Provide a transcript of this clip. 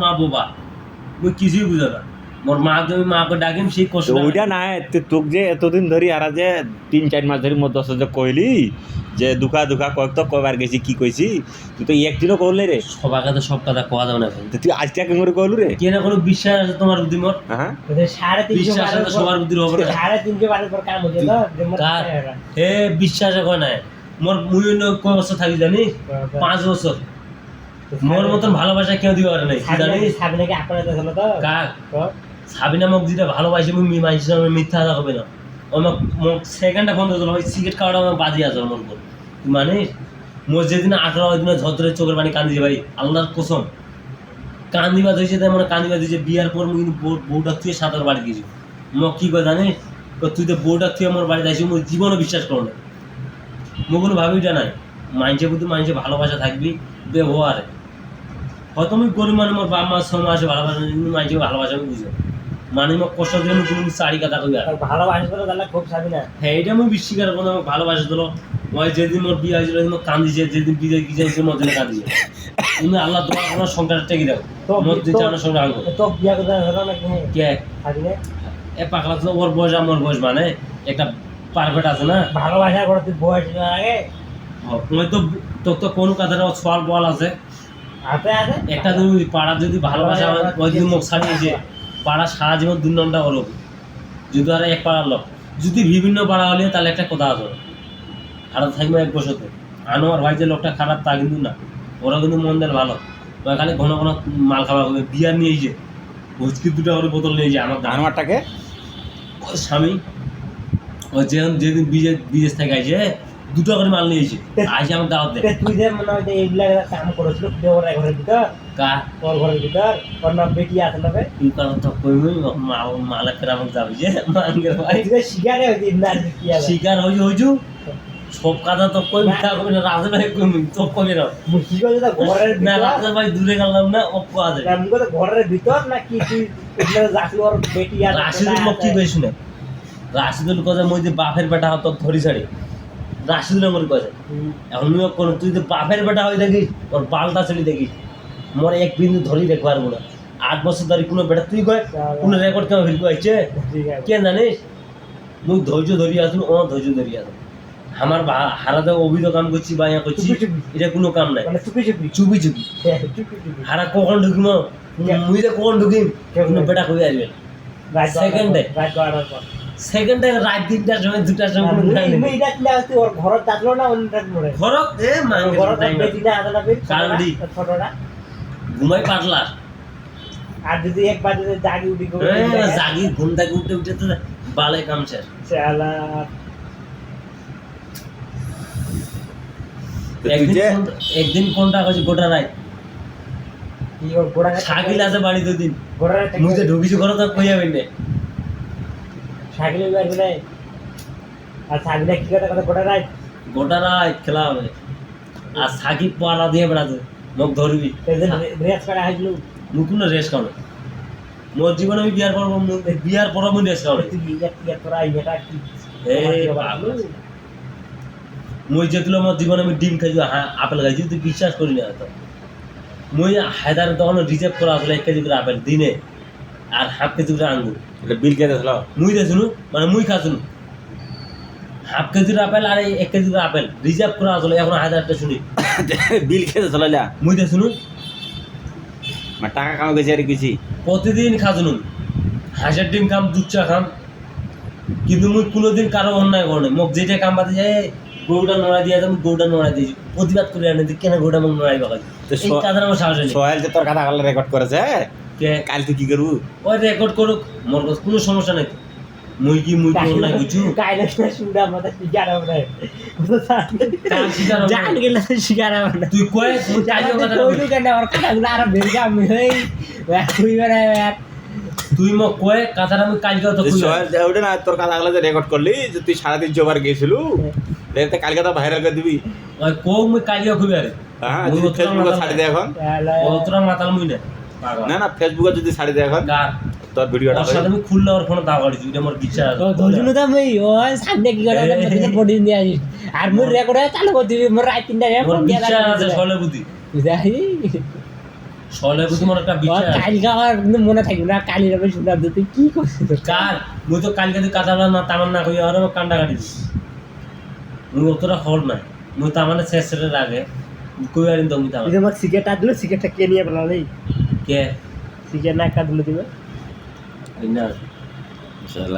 মা বাবা মুই কিছুই বুঝে না মোর মা তুমি মাকে ডাকিম সেই কষ্ট ওইটা নাই তোক যে এতদিন ধরি আর যে 3-4 মাস ধরে মধ্যে যে কইলি যে দুকা দুকা কয়েক তো কবার গেছি কি কইছি তুই তো একদিনও করলে রে সবার কাছে সব কথা কোয়া যাবে না ভাই তুই আজকে কেন করে কইলু রে কে না কোনো বিশ্বাস আছে তোমার বুদ্ধি মোর হ্যাঁ 350 বিশ্বাস আছে সবার বুদ্ধির হবে না 350 বারের পর কাম হয়ে গেল কার হে বিশ্বাস কয় না মোর মুই অন্য কয় বছর থাকি জানি 5 বছর মোর মতন ভালোবাসা কেউ দিতে পারে নাই জানি সাবিনাকে আপনারা তো হলো তো কার সাবিনা মোক যেটা ভালোবাসি মুই মাইছি না মিথ্যা কথা হবে না ও মোক সেকেন্ডে ফোন দিল ওই সিগারেট খাওয়াটা আমার বাজি আছে মোর উপর মানে মোর যেদিন 18 দিনে ঝড়রে চোখের পানি কান্দি ভাই আল্লাহর কসম কান্দিবা হয়েছে তাই মানে কান্দিবা দিয়েছে বিয়ার পর মুই কিন্তু বউটা তুই সাঁতার বাড়ি গেছি মোক কি কয় জানিস তুই তো বউটা তুই আমার বাড়িতে আসি মুই জীবনে বিশ্বাস করো না মুই কোনো ভাবিটা নাই মাইন্সের প্রতি মানুষের ভালোবাসা থাকবি ব্যবহারে হয়তো আমি গরিব মানে মোর বাপ মা সময় আসে ভালোবাসা মাইন্সের ভালোবাসা আমি বুঝো মানে মোক কষ্ট দিলে আমি কোনো চারি কথা কই আর ভালোবাসা তো তাহলে খুব সাবিনা হ্যাঁ এটা আমি বিশ্বাস করবো আমাকে ভালোবাসা দিল ওই যেদিন মোর বিয়ে হয়েছিল মোর কান্দিছে যেদিন বিয়ে গিয়েছে মোর দিনে কান্দিছে তুমি আল্লাহ তোমার কোনো সংসার টেকে দাও মোর দিন চার সঙ্গে আনবো তো বিয়া করতে হলো না কি কে সাবিনা এ পাকলা তো ওর বয়স আমার বয়স মানে একটা পারফেক্ট আছে না ভালোবাসা করে তুই বয়স আগে ওই তো তোর তো কোনো কথাটা সোয়াল বল আছে হাতে আছে একটা তুমি পাড়া যদি ভালোবাসা আমার ওই যদি মুখ ছাড়িয়েছে পাড়া সারা জীবন 2 নম্বরটা হলো যদি আর এক পাড়ার লোক যদি বিভিন্ন পাড়া হলে তাহলে একটা কথা আছে খারাপ থাকবে 1 বছর তো আনোয়ার ভাই যে লোকটা খারাপ তা কিন্তু না ওরা কিন্তু মন্দের ভালো ওরা খালি ঘন ঘন মাল খাওয়া করবে বিয়ার নিয়ে যে হুচকি 2টা করে বোতল নিয়ে যায় আমার আনোয়ারটাকে ওর স্বামী ও যেদিন বিদেশ থেকে আইছে 2টা করে মাল নিয়েছে আইসে আমার দাওয়াত দেয় তুই যে মনে হয় এইগুলা কাম করেছিল দেওয়ার ঘরের ভিতর কা তোর ঘরের ভিতর ওর নাম বেটি আছে না তুই কারণ তো কইবি মালা করে আমাকে যাবি যে মাঙ্গের ভাই তুই শিকারে হইছিস না কি আছে শিকার হইছু সব কথা তো কই মিথ্যা কবি না রাজের ভাই কই তো কবি না মুশকিল হয়ে তো ঘরের না ভিতর রাজের ভাই দূরে গেলাম না ও কোয়া যায় আমি তো ঘরের ভিতর না কি তুই এগুলা যাচ্ছিস ওর বেটি আছে রাশিদুল মুখ কি কইছ না রাশিদুল কথা মই যে বাপের বেটা হতো ধরি ছাড়ি রাশিদুল আমার কইছে এখন নিয়োগ কোন তুই তো বাপের বেটা হই দেখিস তোর বালটা ছেড়ে দেখিস মোর এক বিন্দু ধরি দেখবার পারবো না 8 বছর ধরে কোনো বেটা তুই কয় কোনো রেকর্ড কেমন ফির কইছে ঠিক আছে কে জানিস মুই ধৈর্য ধরি আসুন ও ধৈর্য ধরি আসুন আমার হারাতে অভিযোগ কাম করছি বা ইয়া করছি এটা কোনো কাম নাই মানে চুপি চুপি চুপি চুপি চুপি চুপি হারা কখন ঢুকিম মুই যে কখন ঢুকিম কোনো বেটা কই আসবে সেকেন্ডে সেকেন্ডে রাত 3টার সময় 2টার সময় কোনো গাড়ি নেই এটা কি আছে ওর ঘর থাকলো না অন্যটা মরে ঘরক এ মাঙ্গে ঘর টাইম বেটি না আদা বেটি কারণি ছোটটা ঘুমাই পাতলা আর যদি একবার যদি জাগি উঠি গো জাগি ঘুম থেকে উঠে উঠে তো বালে কাম শেষ শালা একদিন কোনটা কইছি গোটা রাত কি ওর গোড়া শাকিল আছে বাড়ি দুদিন গোড়া মুই যে ঢুকিছি ঘরে তো কই যাবেন না শাকিলের বাড়ি নাই আর শাকিলা কি কথা গোড়া রাত গোটা রাত খেলা হবে আর সাকিব পাড়া দিয়ে বেড়াতে মোক ধরবি এদিন রেস করা হইলো মুই কোনো রেস্ট খাও না মোর জীবনে আমি বিয়ার পর বিয়ার পর আমি রেস্ট খাও তুই ইয়া তোরা এটা কি মুই যেগুলো আমার জীবনে আমি ডিম খাইছি আপেল খাইছি তুই বিশ্বাস করি না তো মুই হায়দার তখন রিজার্ভ করা আসলে 1 কেজি করে আপেল দিনে আর হাফ কেজি করে আঙ্গুর এটা বিল কে দিছিল মুই দেখুন মানে মুই খাচ্ছুন হাফ কেজির আপেল আর 1 কেজি করে আপেল রিজার্ভ করা আসলে এখন হায়দারটা শুনি বিল কে দিছিল লা মুই দেখুন মা টাকা কাম গেছে আর কিছু প্রতিদিন খাচ্ছুন হাঁসের ডিম খাম দুধ চা খাম কিন্তু মুই কোনোদিন কারো অন্যায় করে মোক যেটা কাম বাদে যায় গরুটা নড়াই দিয়ে আমি গরুটা নড়াই দিয়েছি প্রতিবাদ করে আনে কেন গরুটা মোক নড়াই বাগাই এই কাজের আমার সাহস নেই সোহেল যে তোর কথা কাল রেকর্ড করেছে কে কাল তুই কি করবু ওই রেকর্ড করুক মোর কাছে কোনো সমস্যা নাই তো মুই কি অন্যায় বুঝছু কাইলে শুনডা মত শিকার হবে না কাল শিকার হবে জান গেলে শিকার হবে না তুই কয় মুই কাজের কথা কইলু কেন ওর কথাগুলো আর বেরগা আমি হই তুই বেরা তুই মোক কয় কথাটা আমি কালকে তো কই সোহেল যে ওটা না তোর কথা কাল যে রেকর্ড করলি যে তুই 3.5 বার গেছিলু দেখতে কালকে তো ভাইরাল করে দিবি ওই কও মুই কালকে কইবি আরে হ্যাঁ যদি ফেসবুকে ছাড়ি দে এখন ওতরা মাতাল মুই না না না ফেসবুকে যদি ছাড়ি দে এখন গার তোর ভিডিওটা ওর সাথে আমি খুললে ওর ফোনে দাও করেছি এটা আমার বিশ্বাস তো ধরুন তো মই ও সামনে কি করে বডি দিয়ে আসিস আর মোর রেকর্ড চালু করে দিবি মোর রাত 3টা মোর বিশ্বাস আছে সলে বুদ্ধি যাই সলে বুঝি মনে একটা বিষয় আছে। কালকে আমার কিন্তু মনে থাকবে না কালির আমি শুনলাম যে তুই কি করছিস কার মুই তো কালকে তুই কাঁচা না তামান না কই আর কান্ডা কাটি দিস মুই অতটা খবর নাই মুই তামানে শেষ শেষের আগে কই আর তুমি তামান তুই যে আমার সিগারেটটা দিল সিগারেটটা কে নিয়ে পেলালি কে সিগারেট না একটা দিল দিবে এই না শালা